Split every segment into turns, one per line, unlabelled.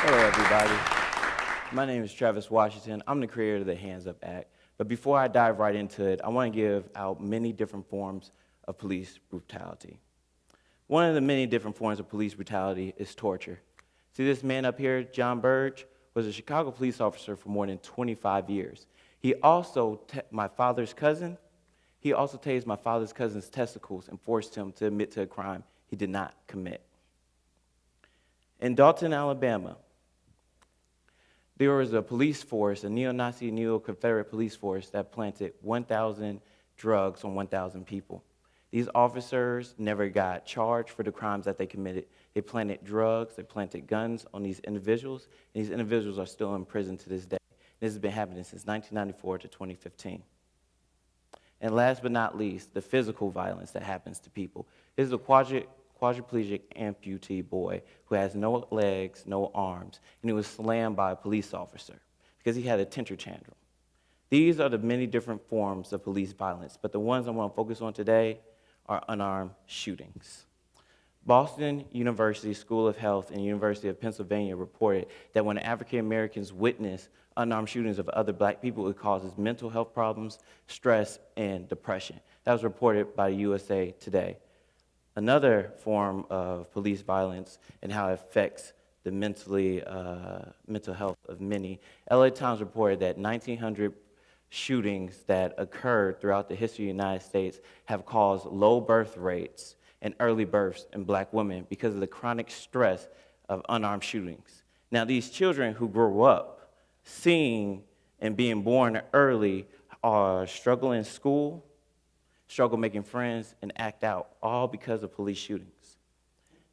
Hello, everybody. My name is Travis Washington. I'm the creator of the Hands Up Act. But before I dive right into it, I want to give out many different forms of police brutality. One of the many different forms of police brutality is torture. See this man up here, John Burge, was a Chicago police officer for more than 25 years. He also my father's cousin. He also tased my father's cousin's testicles and forced him to admit to a crime he did not commit. In Dalton, Alabama, there was a police force, a neo-Nazi, neo-Confederate police force that planted 1,000 drugs on 1,000 people. These officers never got charged for the crimes that they committed. They planted drugs, they planted guns on these individuals, and these individuals are still in prison to this day. This has been happening since 1994 to 2015. And last but not least, the physical violence that happens to people. This is a quadriplegic amputee boy who has no legs, no arms, and he was slammed by a police officer because he had a temper tantrum. These are the many different forms of police violence, but the ones I want to focus on today are unarmed shootings. Boston University School of Health and University of Pennsylvania reported that when African Americans witness unarmed shootings of other black people, it causes mental health problems, stress, and depression. That was reported by USA Today. Another form of police violence and how it affects the mental health of many. LA Times reported that 1,900 shootings that occurred throughout the history of the United States have caused low birth rates and early births in black women because of the chronic stress of unarmed shootings. Now, these children who grew up seeing and being born early are struggling in school, struggle making friends, and act out, all because of police shootings.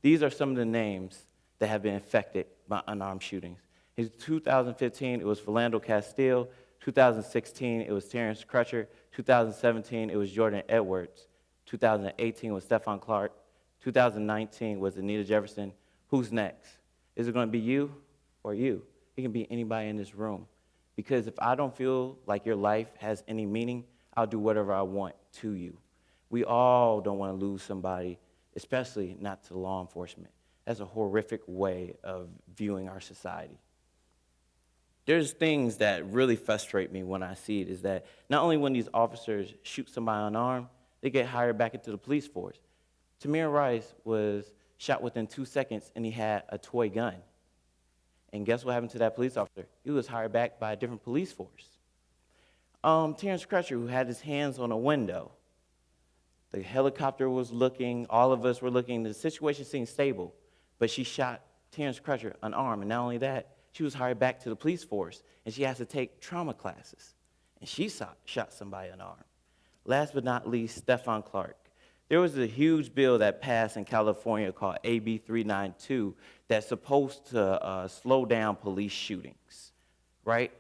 These are some of the names that have been affected by unarmed shootings. In 2015, it was Philando Castile. 2016, it was Terrence Crutcher. 2017, it was Jordan Edwards. 2018 was Stephon Clark. 2019 was Anita Jefferson. Who's next? Is it going to be you or you? It can be anybody in this room. Because if I don't feel like your life has any meaning, I'll do whatever I want to you. We all don't want to lose somebody, especially not to law enforcement. That's a horrific way of viewing our society. There's things that really frustrate me when I see it is that not only when these officers shoot somebody unarmed, they get hired back into the police force. Tamir Rice was shot within 2 seconds and he had a toy gun. And guess what happened to that police officer? He was hired back by a different police force. Terrence Crutcher, who had his hands on a window. The helicopter was looking, all of us were looking, the situation seemed stable, but she shot Terrence Crutcher unarmed, and not only that, she was hired back to the police force, and she has to take trauma classes, and she shot somebody unarmed. Last but not least, Stephon Clark. There was a huge bill that passed in California called AB 392 that's supposed to slow down police shootings, right?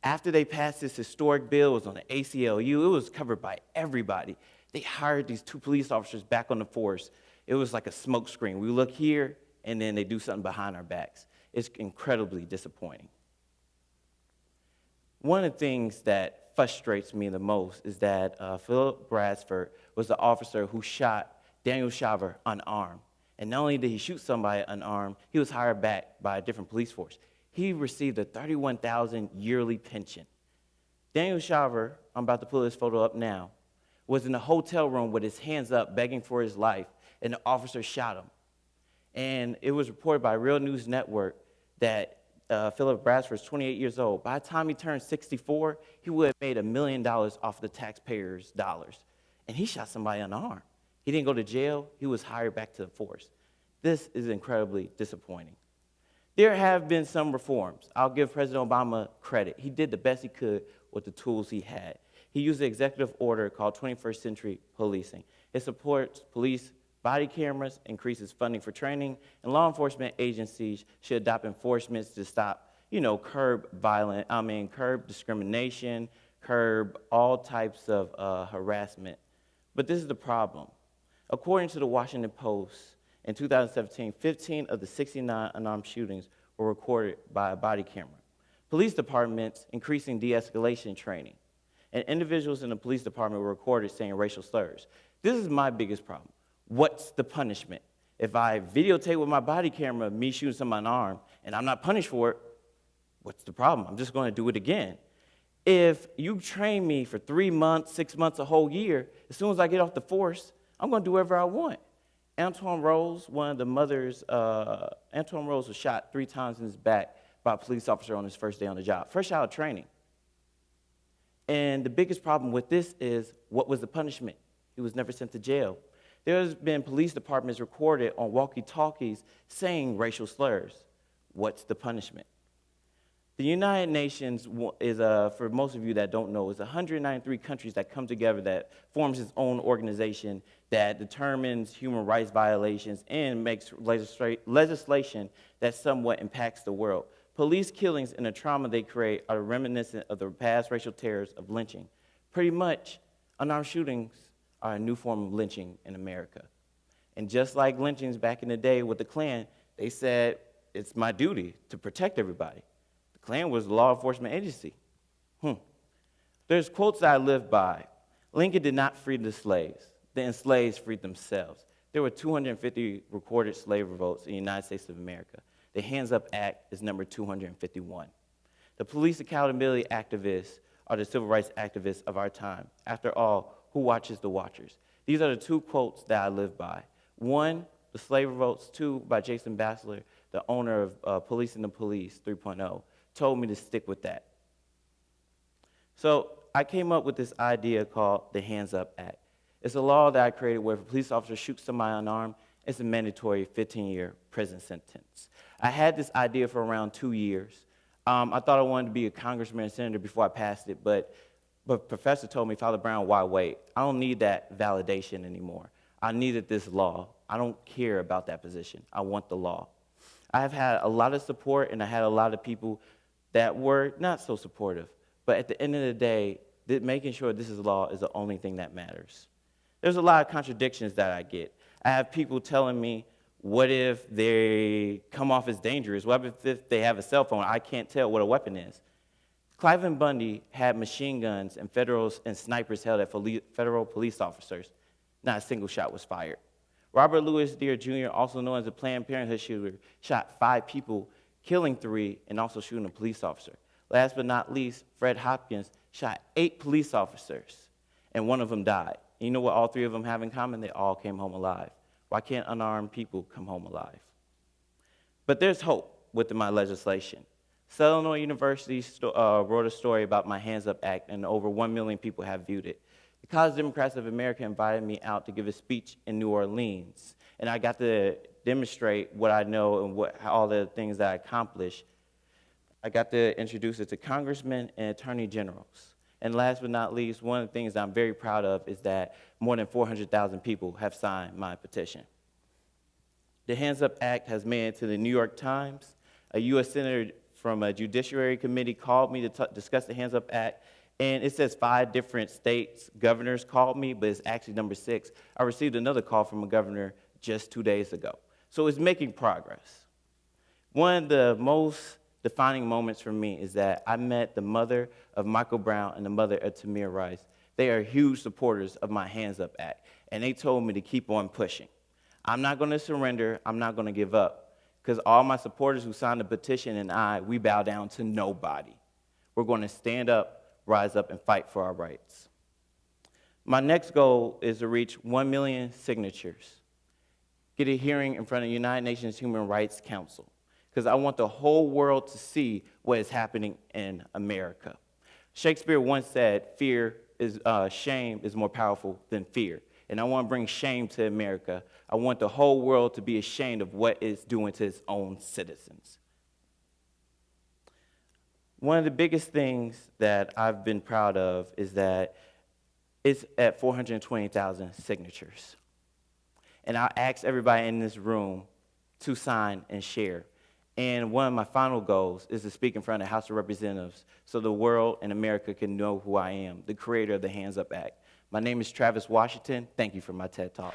After they passed this historic bill, it was on the ACLU, it was covered by everybody. They hired these 2 police officers back on the force. It was like a smoke screen. We look here, and then they do something behind our backs. It's incredibly disappointing. One of the things that frustrates me the most is that Philip Bradford was the officer who shot Daniel Shaver unarmed. And not only did he shoot somebody unarmed, he was hired back by a different police force. He received a $31,000 yearly pension. Daniel Shaver, I'm about to pull this photo up now, was in a hotel room with his hands up begging for his life, and the officer shot him. And it was reported by Real News Network that Philip Bradford is 28 years old. By the time he turned 64, he would have made $1 million off the taxpayers' dollars. And he shot somebody unarmed. He didn't go to jail. He was hired back to the force. This is incredibly disappointing. There have been some reforms. I'll give President Obama credit. He did the best he could with the tools he had. He used an executive order called 21st Century Policing. It supports police body cameras, increases funding for training, and law enforcement agencies should adopt enforcements to stop, curb discrimination, curb all types of harassment. But this is the problem. According to the Washington Post, in 2017, 15 of the 69 unarmed shootings were recorded by a body camera. Police departments increasing de-escalation training, and individuals in the police department were recorded saying racial slurs. This is my biggest problem. What's the punishment? If I videotape with my body camera me shooting someone unarmed and I'm not punished for it, what's the problem? I'm just going to do it again. If you train me for 3 months, 6 months, a whole year, as soon as I get off the force, I'm going to do whatever I want. Antoine Rose, one of the mothers, Antoine Rose was shot 3 times in his back by a police officer on his first day on the job, fresh out of training. And the biggest problem with this is, what was the punishment? He was never sent to jail. There's been police departments recorded on walkie-talkies saying racial slurs. What's the punishment? The United Nations is, for most of you that don't know, is 193 countries that come together that forms its own organization that determines human rights violations and makes legislation that somewhat impacts the world. Police killings and the trauma they create are reminiscent of the past racial terrors of lynching. Pretty much, unarmed shootings are a new form of lynching in America. And just like lynchings back in the day with the Klan, they said, it's my duty to protect everybody. The Klan was a law enforcement agency. There's quotes that I live by. Lincoln did not free the slaves. The enslaved freed themselves. There were 250 recorded slave revolts in the United States of America. The Hands Up Act is number 251. The police accountability activists are the civil rights activists of our time. After all, who watches the watchers? These are the 2 quotes that I live by. 1, the slave revolts. 2, by Jason Bassler, the owner of Policing the Police 3.0, told me to stick with that. So I came up with this idea called the Hands Up Act. It's a law that I created where if a police officer shoots somebody unarmed, it's a mandatory 15-year prison sentence. I had this idea for around 2 years. I thought I wanted to be a congressman and senator before I passed it, but Professor told me, Father Brown, why wait? I don't need that validation anymore. I needed this law. I don't care about that position. I want the law. I have had a lot of support, and I had a lot of people that were not so supportive. But at the end of the day, making sure this is law is the only thing that matters. There's a lot of contradictions that I get. I have people telling me, what if they come off as dangerous? What if they have a cell phone? I can't tell what a weapon is. Cliven Bundy had machine guns and snipers held at federal police officers. Not a single shot was fired. Robert Louis Deere Jr., also known as the Planned Parenthood shooter, shot 5 people, killing 3 and also shooting a police officer. Last but not least, Fred Hopkins shot 8 police officers, and 1 of them died. And you know what all 3 of them have in common? They all came home alive. Why can't unarmed people come home alive? But there's hope with my legislation. Southern Illinois University wrote a story about my Hands Up Act, and over 1 million people have viewed it. The College Democrats of America invited me out to give a speech in New Orleans, and I got to demonstrate what I know and all the things that I accomplished. I got to introduce it to congressmen and attorney generals. And last but not least, one of the things that I'm very proud of is that more than 400,000 people have signed my petition. The Hands Up Act has made it to the New York Times. A U.S. Senator from a Judiciary Committee called me to discuss the Hands Up Act, and it says 5 different states' governors called me, but it's actually number 6. I received another call from a governor just 2 days ago. So it's making progress. One of the most defining moments for me is that I met the mother of Michael Brown and the mother of Tamir Rice. They are huge supporters of my Hands Up Act, and they told me to keep on pushing. I'm not going to surrender. I'm not going to give up, because all my supporters who signed the petition and we bow down to nobody. We're going to stand up, rise up, and fight for our rights. My next goal is to reach 1 million signatures, get a hearing in front of the United Nations Human Rights Council, because I want the whole world to see what is happening in America. Shakespeare once said, shame is more powerful than fear. And I want to bring shame to America. I want the whole world to be ashamed of what it's doing to its own citizens. One of the biggest things that I've been proud of is that it's at 420,000 signatures. And I asked everybody in this room to sign and share. And one of my final goals is to speak in front of the House of Representatives so the world and America can know who I am, the creator of the Hands Up Act. My name is Travis Washington. Thank you for my TED Talk.